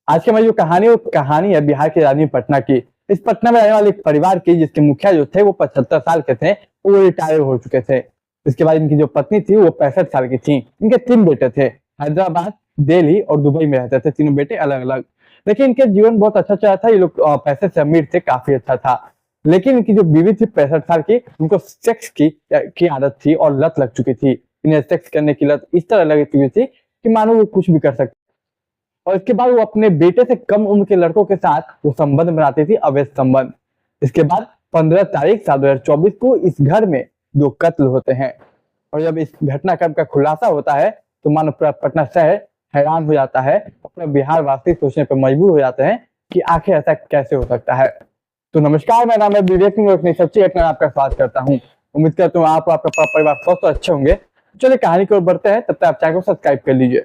आज की हमारी जो कहानी है बिहार की राजधानी पटना की। इस पटना में रहने वाले एक परिवार की, जिसके मुखिया जो थे वो 75 साल के थे, वो रिटायर हो चुके थे। इसके बाद इनकी जो पत्नी थी वो 65 साल की थी। इनके 3 बेटे थे। हैदराबाद, दिल्ली और दुबई में रहते थे तीनों बेटे अलग अलग। लेकिन इनके जीवन बहुत अच्छा चला था। ये लोग पैसे से अमीर थे, काफी अच्छा था। लेकिन इनकी जो बीवी थी 65 साल की, उनको सेक्स की आदत थी और लत लग चुकी थी। इन्हें सेक्स करने की लत इस तरह लग चुकी थी कि मानो वो कुछ भी कर सकते। और इसके बाद वो अपने बेटे से कम उम्र के लड़कों के साथ वो संबंध बनाती थी, अवैध संबंध। इसके बाद 15 तारीख साल 2024 को इस घर में 2 कत्ल होते हैं। और जब इस घटनाक्रम का खुलासा होता है तो मानो पूरा पटना शहर हैरान हो जाता है। अपना बिहार वासी सोचने पर मजबूर हो जाते हैं कि आखिर ऐसा कैसे हो सकता है। तो नमस्कार, मेरा नाम है विवेक सिंह और सच्ची घटना में आपका स्वागत करता हूँ। उम्मीद करता हूँ आप आपका परिवार स्वस्थ और अच्छे होंगे। चलिए कहानी की ओर बढ़ते हैं, तब तक आप चैनल को सब्सक्राइब कर लीजिए।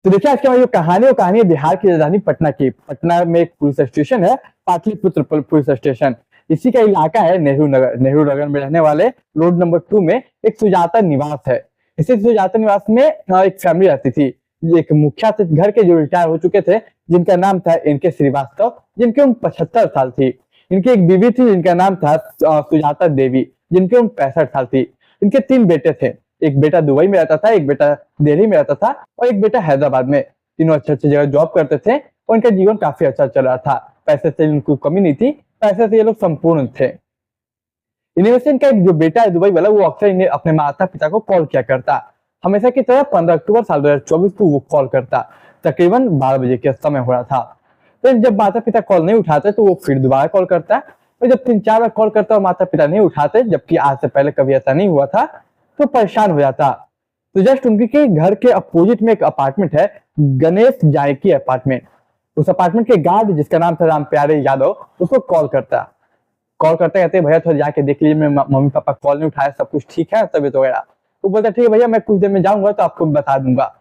तो देखिए, आज की हमारी जो कहानी है बिहार की राजधानी पटना की। पटना में एक पुलिस स्टेशन है, पाटलिपुत्र पुलिस स्टेशन। इसी का इलाका है नेहरू नगर। नेहरू नगर में रहने वाले रोड नंबर 2 में एक सुजाता निवास है। इसी सुजाता निवास में एक फैमिली रहती थी। एक मुखिया थे घर के, जो रिटायर हो चुके थे, जिनका नाम था इनके श्रीवास्तव, जिनकी उम्र 75 साल थी। इनकी एक बीवी थी जिनका नाम था सुजाता देवी, जिनकी उम्र 65 साल थी। इनके 3 बेटे थे। एक बेटा दुबई में रहता था, एक बेटा दिल्ली में रहता था और एक बेटा हैदराबाद में। तीनों अच्छे अच्छे जगह जॉब करते थे और इनका जीवन काफी अच्छा चल रहा था। पैसे से इनको कमी नहीं थी, पैसे से ये लोग संपूर्ण थे। इन्हीं में से इनका एक जो बेटा है दुबई वाला, वो अक्सर इन्हें अपने माता पिता को कॉल किया करता। हमेशा की तरह 15 अक्टूबर साल 2024 को वो कॉल करता। तकरीबन 12 बजे के समय हो रहा था। तो जब माता पिता कॉल नहीं उठाते तो वो फिर दोबारा कॉल करता। और जब 3-4 बार कॉल करता और माता पिता नहीं उठाते, जबकि आज से पहले कभी ऐसा नहीं हुआ था, तो परेशान हो जाता। तो जस्ट उनके घर के अपोजिट में एक अपार्टमेंट है, गणेश जायकी अपार्टमेंट। उस अपार्टमेंट के गार्ड, जिसका नाम था राम प्यारे यादव, उसको कॉल करता। कॉल करते कहते भैया थोड़ा जाके देख लीजिए, मेरे मम्मी पापा कॉल नहीं उठाए, सब कुछ ठीक है तबीयत वगैरह। वो बोलता ठीक है भैया, मैं कुछ देर में जाऊंगा तो आपको बता दूंगा।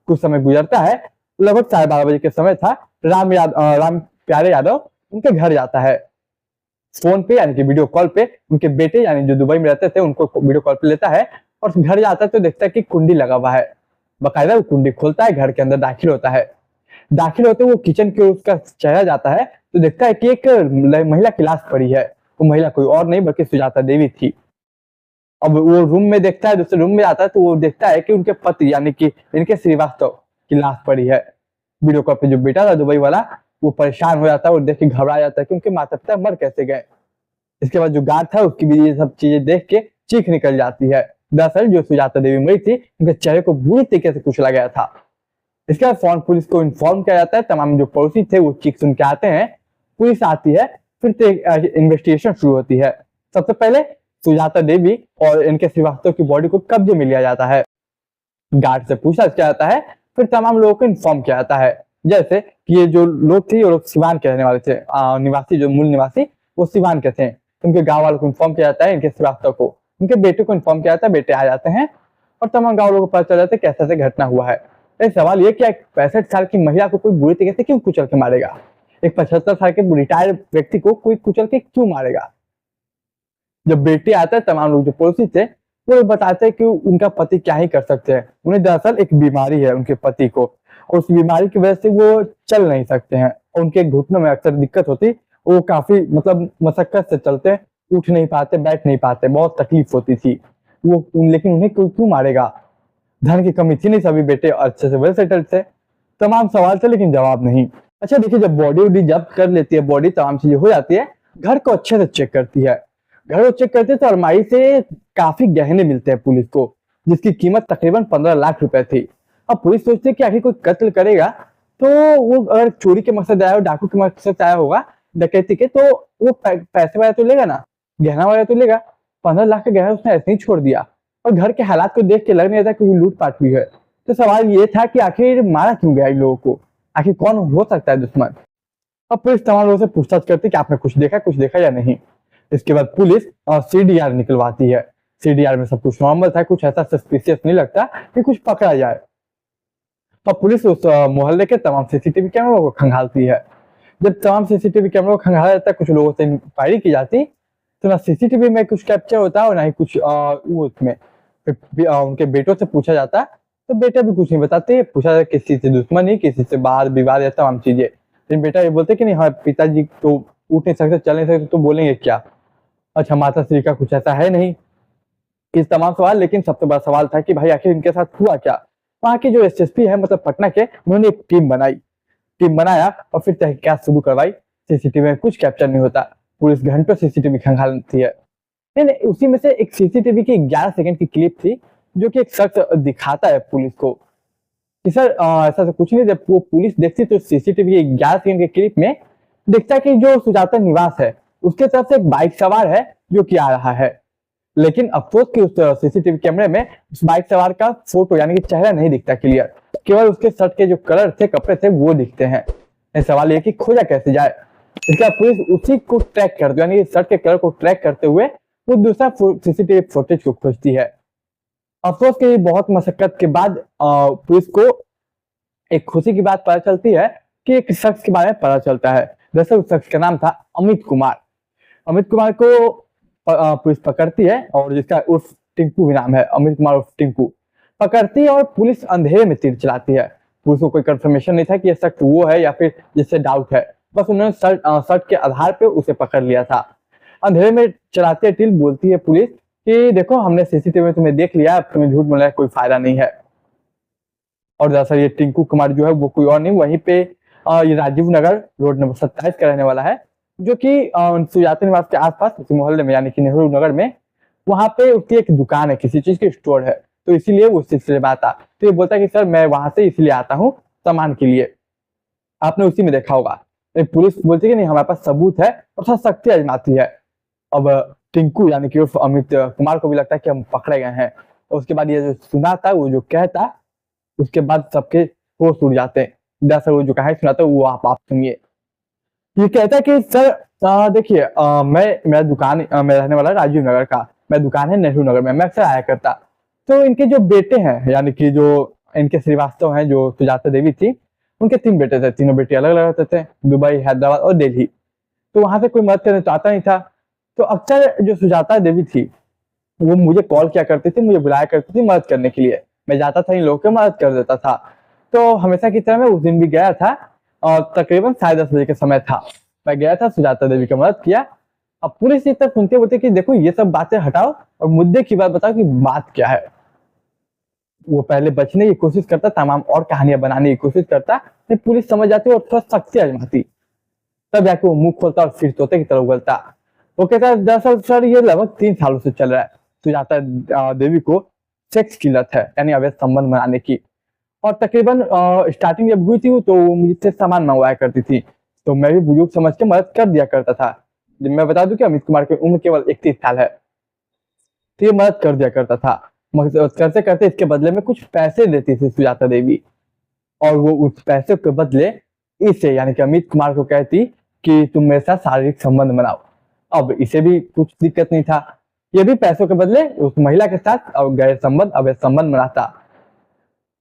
कुछ समय गुजरता है, लगभग 12:30 बजे के समय था। राम प्यारे यादव उनके घर जाता है। फोन पे यानी कि वीडियो कॉल पे उनके बेटे यानी जो दुबई में रहते थे उनको वीडियो कॉल पे लेता है और घर जाता है तो देखता है कि कुंडी लगा हुआ है। बकायदा वो कुंडी खोलता है, घर के अंदर दाखिल होता है। दाखिल होते वो किचन की ओर उसका चेहरा जाता है तो देखता है कि एक महिला की लाश पड़ी है। वो महिला कोई और नहीं बल्कि सुजाता देवी थी। अब वो रूम में देखता है, दूसरे रूम में आता है तो वो देखता है कि उनके पति यानी कि इनके श्रीवास्तव की लाश पड़ी है। वीडियो कॉल पे जो बेटा था दुबई वाला, वो परेशान हो जाता है और देख के घबरा जाता है कि उनके माता पिता मर कैसे गए। इसके बाद जो गार्ड था उसकी भी ये सब चीजें देख के चीख निकल जाती है। दरअसल जो सुजाता देवी मरी थी, उनके चेहरे को बुरी तरीके से कुचला गया था। इसके बाद फौरन पुलिस को इन्फॉर्म किया जाता है। तमाम जो पड़ोसी थे वो चीख सुन के आते हैं। पुलिस आती है, फिर से इन्वेस्टिगेशन शुरू होती है। सबसे पहले सुजाता देवी और इनके श्रीवास्तव की बॉडी को कब्जे में लिया जाता है। गार्ड से पूछताछ किया जाता है, फिर तमाम लोगों को इन्फॉर्म किया जाता है। जैसे कि ये जो लोग थे, ये लोग सिवान के रहने वाले थे। निवासी जो मूल निवासी वो सिवान के थे। उनके गाँव वालों को इन्फॉर्म किया जाता है, इनके श्रीवास्तव को, उनके बेटे को इन्फॉर्म किया जाता है। बेटे आ जाते हैं और तमाम गाँव लोगों को पता चल जाता है कैसे ऐसे घटना हुआ है। सवाल ये कि 65 साल की महिला को कोई बुरी तरीके से क्यों कुचल के मारेगा? एक 75 साल के रिटायर्ड व्यक्ति को कोई कुचल के क्यों मारेगा? जब बेटे आता है, तमाम लोग जो पड़ोसी थे वो बताते हैं कि उनका पति क्या ही कर सकते हैं। उन्हें दरअसल एक बीमारी है उनके पति को, और उस बीमारी की वजह से वो चल नहीं सकते हैं। उनके घुटनों में अक्सर दिक्कत होती, वो काफी मतलब मशक्कत से चलते, उठ नहीं पाते, बैठ नहीं पाते, बहुत तकलीफ होती थी वो। लेकिन उन्हें कोई क्यों मारेगा? धन की कमी थी नहीं, सभी बेटे अच्छे से वेल सेटल्ड थे। तमाम सवाल थे लेकिन जवाब नहीं। अच्छा देखिए, जब बॉडी वॉडी जब्त कर लेती है, बॉडी तमाम चीजें हो जाती है, घर को अच्छे से चेक करती है। घर को चेक करते तो अलमारी से काफी गहने मिलते हैं पुलिस को, जिसकी कीमत तकरीबन 15 लाख रुपए थी। अब पुलिस सोचती है कि आखिर कोई कत्ल करेगा तो वो अगर चोरी के मकसद आया हो, डाकू के मकसद से आया होगा, डकैती के, तो वो पैसे वगैरह तो लेगा ना, गहना वगैरह तो लेगा। 15 लाख का गहना उसने ऐसे ही छोड़ दिया और घर के हालात को देख के लग नहीं रहा था कि लूटपाट हुई है। तो सवाल ये था कि आखिर मारा क्यों गया इन लोगों को? आखिर कौन हो सकता है दुश्मन? अब पुलिस तमाम लोगों से पूछताछ करती कि आपने कुछ देखा या नहीं। इसके बाद पुलिस सीडीआर निकलवाती है। सीडीआर में सब कुछ नॉर्मल था, कुछ ऐसा सस्पिशियस नहीं लगता कि कुछ पकड़ा जाए। अब पुलिस उस मोहल्ले के तमाम सीसीटीवी कैमरों को खंगालती है। जब तमाम सीसीटीवी कैमरों को खंगाला जाता है, कुछ लोगों से इंक्वायरी की जाती, तो ना सीसीटीवी में कुछ कैप्चर होता है और ना ही कुछ वो उसमें उनके बेटों से पूछा जाता। तो बेटा भी कुछ नहीं बताते। पूछा किसी से दुश्मनी, किसी से बाहर विवाद या तमाम चीजें। लेकिन बेटा ये बोलते कि नहीं, हाँ पिताजी तो उठ नहीं सकते, चल नहीं सकते, तो बोलेंगे क्या? अच्छा, माता श्री का कुछ ऐसा है नहीं, इस तमाम सवाल। लेकिन सबसे बड़ा सवाल था कि भाई आखिर इनके साथ हुआ क्या? वहाँ के जो एसएसपी है, मतलब पटना के, उन्होंने एक टीम बनाया और फिर तहकीकात शुरू करवाई। सीसीटीवी में कुछ कैप्चर नहीं होता, पुलिस घंटों सीसीटीवी खंगालती है। नहीं, उसी में से एक सीसीटीवी की 11 सेकंड की क्लिप थी, जो कि एक शख्स दिखाता है पुलिस को कि सर ऐसा तो कुछ नहीं। जब वो पुलिस देखती तो सीसीटीवी की 11 सेकंड की क्लिप में दिखता है कि जो सुजाता निवास है उसके तरफ से एक बाइक सवार है जो कि आ रहा है। लेकिन अफसोस कि उस सीसीटीवी कैमरे में उस बाइक सवार का फोटो यानी कि चेहरा नहीं दिखता क्लियर, केवल उसके शर्ट के जो कलर थे, कपड़े थे, वो दिखते हैं। सवाल ये कि खोजा कैसे जाए? इसके बाद पुलिस उसी को ट्रैक करते यानी कि शर्ट के कलर को ट्रैक करते हुए वो दूसरा सीसीटीवी फुटेज को खोजती है। अफसोस की बहुत मशक्कत के बाद पुलिस को एक खुशी की बात पता चलती है कि एक शख्स के बारे में पता चलता है। दरअसल उस शख्स का नाम था अमित कुमार। अमित कुमार को पुलिस पकड़ती है, और जिसका उर्फ टिंकू भी नाम है, अमित कुमार उर्फ टिंकू, पकड़ती है और पुलिस अंधेरे में तीर चलाती है। पुलिस को कोई कंफर्मेशन नहीं था कि ये शख्स वो है या फिर जिससे डाउट है, बस उन्होंने शर्ट के आधार पे उसे पकड़ लिया था। अंधेरे में चलाते तीर बोलती है पुलिस कि देखो हमने सीसीटीवी में तुम्हें देख लिया, अब तुम्हें झूठ बोलने का कोई फायदा नहीं है। और दरअसल ये टिंकू कुमार जो है वो कोई और नहीं, वहीं पे ये राजीव नगर रोड नंबर 27 का रहने वाला है, जो कि सुजाता निवास के आसपास उसी मोहल्ले में यानी कि नेहरू नगर में, वहां पे उसकी एक दुकान है, किसी चीज की स्टोर है, तो इसीलिए वो उस सिलसिले में आता। तो ये बोलता है कि सर मैं वहां से इसलिए आता हूँ सामान के लिए, आपने उसी में देखा होगा। पुलिस बोलती है कि नहीं हमारे पास सबूत है, और थोड़ा सख्ती आजमाती है। अब टिंकू यानी कि उर्फ अमित कुमार को भी लगता है कि हम पकड़े गए हैं, और उसके बाद ये जो सुना था, वो जो कहता, उसके बाद सबके होश उड़ जाते हैं। दरअसल वो जो कहानी सुनाता है वो आप सुनिए। ये कहता है कि सर देखिए मैं दुकान मैं रहने वाला राजीव नगर का, मैं दुकान है नेहरू नगर में, मैं अक्सर आया करता। तो इनके जो बेटे हैं यानी कि जो इनके श्रीवास्तव हैं, जो सुजाता देवी थी, उनके 3 बेटे थे, तीनों बेटे अलग अलग रहते थे, दुबई, हैदराबाद और दिल्ली। तो वहां से कोई मदद करने तो आता नहीं था। तो अक्सर जो सुजाता देवी थी वो मुझे कॉल किया करती थी, मुझे बुलाया करती थी मदद करने के लिए। मैं जाता था, इन लोगों की मदद कर देता था। तो हमेशा की तरह मैं उस दिन भी गया था, और तकरीबन 10:30 बजे का समय था। मैं गया था, सुजाता देवी की मदद किया। अब पुलिस इतना सुनते बोलते कि देखो ये सब बातें हटाओ और मुद्दे की बात बताओ कि बात क्या है। वो पहले बचने की कोशिश करता, तमाम और कहानियां बनाने की कोशिश करता, फिर पुलिस समझ जाती और थोड़ा सख्ती आजमाती, तब जाके वो मुंह खोलता और फिर तोते की तरह उगलता। वो कहता है दरअसल सर ये लगभग 3 सालों से चल रहा है, सुजाता देवी को सेक्स की लत है, यानी अवैध संबंध बनाने की। और तकरीबन स्टार्टिंग जब हुई थी तो वो मुझसे सामान मंगवाया करती थी, तो मैं भी बुजुर्ग समझ के मदद कर दिया करता था। मैं बता दूं कि अमित कुमार की उम्र केवल 31 साल है, तो ये मदद कर दिया करता था। करते करते इसके बदले में कुछ पैसे देती थी सुजाता देवी, और वो उस पैसे के बदले इसे यानी कि अमित कुमार को कहती कि तुम मेरे साथ शारीरिक संबंध बनाओ। अब इसे भी कुछ दिक्कत नहीं था, ये भी पैसों के बदले उस महिला के साथ अवैध संबंध बनाता।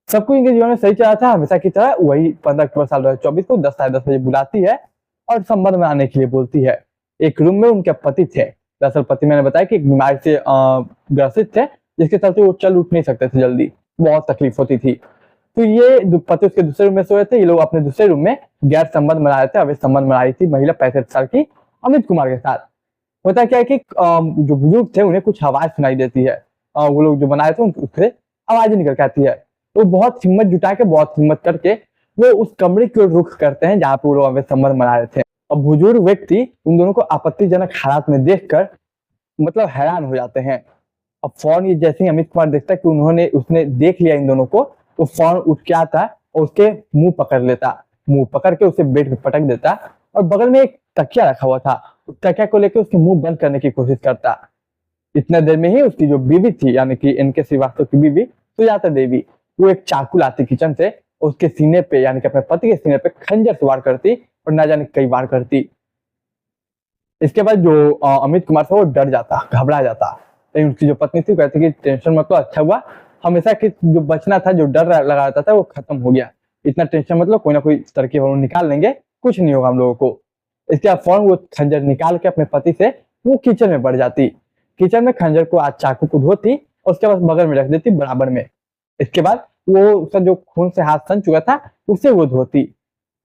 सब कुछ इनके जीवन में सही चला था हमेशा की तरह। वही 15 अक्टूबर साल 2024 को 10:30 बजे बुलाती है और संबंध बनाने के लिए बोलती है। एक रूम में उनके पति थे। दरअसल पति मैंने बताया कि एक बीमारी से ग्रसित थे, जिसके चलते वो चल उठ नहीं सकते थे जल्दी, बहुत तकलीफ होती थी। तो ये पति उसके दूसरे रूम में सोए थे, ये लोग अपने दूसरे रूम में गैर संबंध बना रहे थे, अवैध संबंध बना रही थी महिला 65 साल की अमित कुमार के साथ। होता क्या है कि जो बुजुर्ग थे उन्हें कुछ आवाज सुनाई देती है, वो लोग जो बनाए थे उससे आवाज निकल के आती है। तो बहुत हिम्मत जुटा के, बहुत हिम्मत करके वो उस कमरे की ओर रुख करते हैं जहाँ पे वो लोग अवैध संबंध बना रहे थे। अब बुजुर्ग व्यक्ति उन दोनों को आपत्तिजनक हालात में देखकर मतलब हैरान हो जाते हैं। अब फौरन ये जैसे ही अमित कुमार देखता है कि उसने देख लिया इन दोनों को, तो फौरन उठ के आता और उसके मुंह पकड़ लेता, मुंह पकड़ के उसे बेड पे पटक देता, और बगल में एक तकिया रखा हुआ था, उस तकिया को लेकर उसके मुंह बंद करने की कोशिश करता। इतने देर में ही उसकी जो बीवी थी यानी कि इनके श्रीवास्तव की बीवी सुजाता देवी, वो एक चाकू लाती किचन से, उसके सीने पे यानी कि अपने पति के सीने पे खंजर से वार करती, और ना जाने कई बार करती। इसके बाद जो अमित कुमार था वो डर जाता, घबरा जाता। लेकिन उसकी जो पत्नी थी कहती कि टेंशन मत लो, अच्छा हुआ हमेशा की जो बचना था, जो डर लगा रहता था वो खत्म हो गया, इतना टेंशन मतलब कोई ना कोई तरकीब हम निकाल लेंगे, कुछ नहीं होगा हम लोगों को। इसके बाद फौरन वो खंजर निकाल के अपने पति से वो किचन में बढ़ जाती, किचन में खंजर को चाकू को धोती और उसके बाद बगल में रख देती बराबर में। इसके बाद वो उसका जो खून से हाथ सन चुका था उसे वो धोती,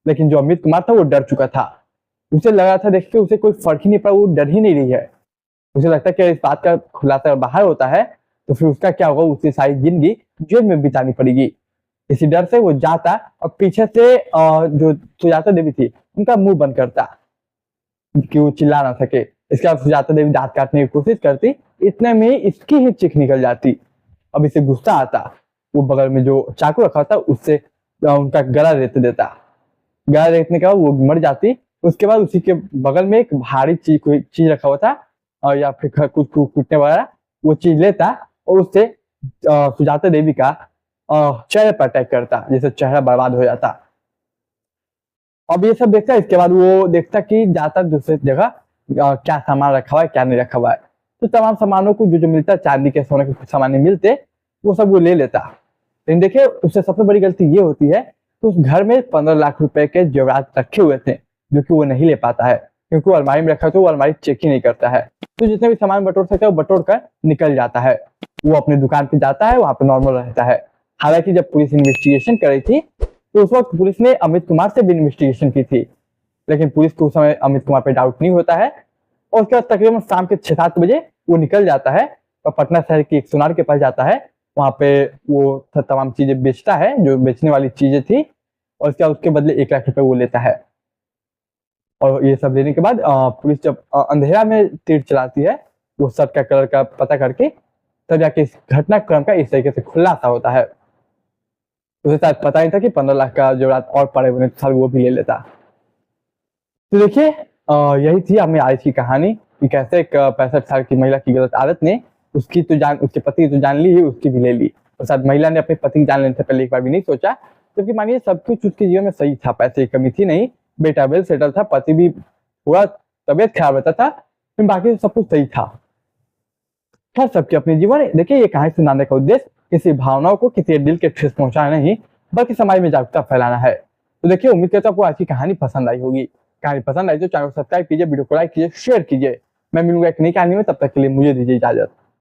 लेकिन जो अमित कुमार था वो डर चुका था। उसे लगा था देख के उसे कोई फर्क ही नहीं पड़ा, वो डर ही नहीं रही है। उसे लगता है कि इस बात का खुलासा बाहर होता है तो फिर उसका क्या होगा, उसकी सारी जिंदगी जेल में बितानी पड़ेगी। इसी डर से वो जाता और पीछे से जो सुजाता देवी थी उनका मुंह बंद करता कि वो चिल्ला ना सके। इसके बाद सुजाता देवी दांत काटने की कोशिश करती, इतने में इसकी ही चीख निकल जाती। अब इसे गुस्सा आता, वो बगल में जो चाकू रखा था उससे उनका गला रेत देता। गला रेतने के बाद वो मर जाती। उसके बाद उसी के बगल में एक भारी चीज कोई चीज रखा हुआ था और या फिर कुछ कूटने वाला, वो चीज लेता और उससे सुजाता देवी का चेहरे पर अटैक करता, जिससे चेहरा बर्बाद हो जाता। अब ये सब देखता है, इसके बाद वो देखता कि जाता दूसरे जगह क्या सामान रखा हुआ है क्या नहीं रखा हुआ है। तो तमाम सामानों को जो जो मिलता, चांदी के सोने के कुछ सामान मिलते, वो सब वो ले लेता। लेकिन देखिए उससे सबसे बड़ी गलती ये होती है कि उस घर में 15 लाख रुपए के जेवरात रखे हुए थे, जो कि वो नहीं ले पाता है क्योंकि वो अलमारी में रखा तो वो अलमारी चेक ही नहीं करता है। तो जितने भी सामान बटोर सकता है वो बटोर कर निकल जाता है। वो अपनी दुकान पे जाता है, वहां पे नॉर्मल रहता है। हालांकि जब पुलिस इन्वेस्टिगेशन कर रही थी तो उस वक्त पुलिस ने अमित कुमार से भी इन्वेस्टिगेशन की थी, लेकिन पुलिस को उस समय अमित कुमार पे डाउट नहीं होता है। और उसके बाद तकरीबन शाम के 6-7 बजे वो निकल जाता है और पटना शहर की एक सुनार के पास जाता है। वहां पे वो तमाम चीजें बेचता है जो बेचने वाली चीजें थी, और उसके बाद उसके बदले 1 लाख रुपए वो लेता है। और ये सब लेने के बाद पुलिस जब अंधेरा में तीर चलाती है, वो शर्ट का कलर का पता करके, तब जाके इस घटनाक्रम का इस तरीके से खुलासा होता है। उसे शायद पता ही था कि 15 लाख का जेवरात और पड़े हुए तो वो भी ले लेता। तो देखिए यही थी हमें आज की कहानी कि कैसे एक 65 साल की महिला की गलत आदत ने उसकी तो जान, उसके पति की तो जान ली ही, उसकी भी ले ली। और शायद महिला ने अपने पति की जान लेने से पहले एक बार भी नहीं सोचा, क्योंकि मानिए सब कुछ उसके जीवन में सही था, पैसे की कमी थी नहीं, बेटा वेल सेटल था, पति भी थोड़ा तबियत खराब रहता था, लेकिन बाकी सब कुछ सही था। खैर सबके अपने जीवन है। देखिए ये कहानी सुनाने का उद्देश्य किसी भावनाओं को किसी दिल के ठेस पहुंचाना नहीं, बल्कि समाज में जागरूकता फैलाना है। तो देखिए उम्मीद करता हूँ आपको आज की कहानी पसंद आई होगी। कहानी पसंद आई तो चैनल को सब्सक्राइब कीजिए, वीडियो को लाइक कीजिए, शेयर कीजिए। मैं मिलूंगा एक नई कहानी में, तब तक के लिए मुझे दीजिए इजाजत।